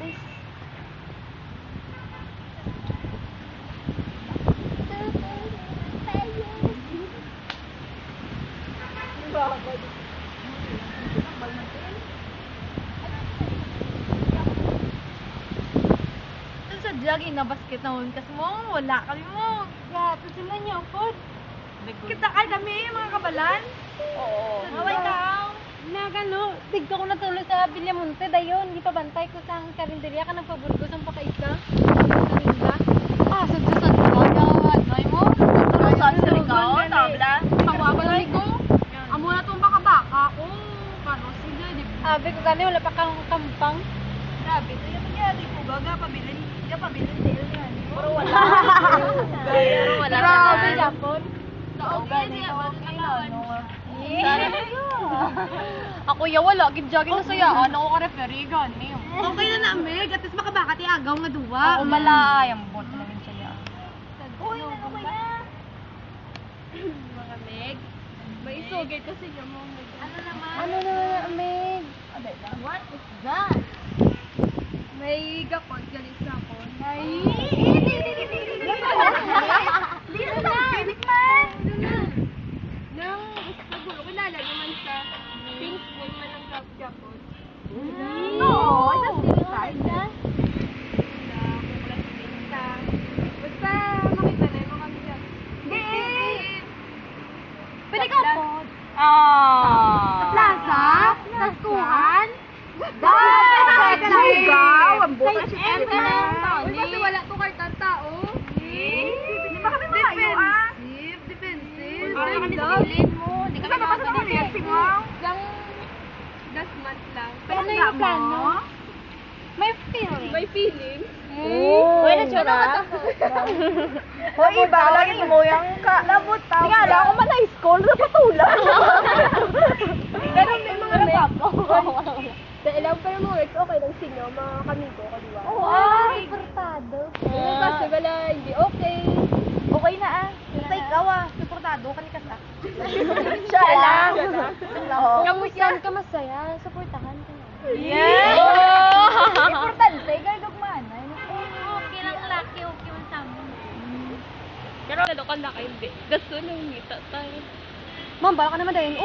gatis. Sa jogging na basket na hunkas mo, wala kami mo. Gato sila niyo po. Kita kay kami, mga kabalan. Oo. Away ka. Nagano, tigko ko natulog sa Villamonte dayon, di pa bantay ko sa karinderya ka nagpaburgos ang pakaisa. Kaninda. Ah, sad gawad. May mo? Saan sa ligaw? Tabla? Kawawa na ko. Amo na itong baka-baka. Oh, kano sila, di ba? Abi ko gani wala pa kang kampang. Grabe, ito yung nangyari ko. Gaga, pabilin sale yan. Pero wala. Pero wala. Grabe Japon. Kaugan niya, kailan? Ako ya wala gid jogging na sayaan ako ka referee gani. Okay na na, Meg. At least makabakati agaw nga duwa. Ako malay ang bot na rin saya. Uy, okay na. Mga Meg. May isugay kasi yung mga Meg. Ano naman? Ano na Meg? What is that? May gakot, galing sa ako. Ay! Dito na! Tinikman! Dito na! Nang nagulo, kilala naman sa pink spoon man ang gakot. Oo, ito sinipan. Basta makita na yung mga gakot. Hindi! Pwede ka po. Sa plaza? Sa skuhan? Ang buka si kasi wala to kahit ang tao. Hindi ba kami malayo Defensive. Para kami sa bilin mo. Hindi kami makakapagpapilin mo. Last month lang. Ano yung plano? May feeling. May feeling? Uy, natsura? Hoy, iba lagi mo yung labot tao. Nga lang ako man high school sa patula. Ganun din mga nagpapo. Dahil lang pero mga ex, okay lang sinyo, mga kamigo, kaliwa. Suportado. Kasi wala, hindi okay. Okay na Basta ikaw suportado ka ni Kasa. Siya lang. Kamusta? ka masaya, suportahan ka na. Yeah! Importante, gagagman. Okay lang laki, okay man sa amin. Pero lalo ka na kayo, gusto nung ngita tayo. Ma'am, bala ka naman dahil.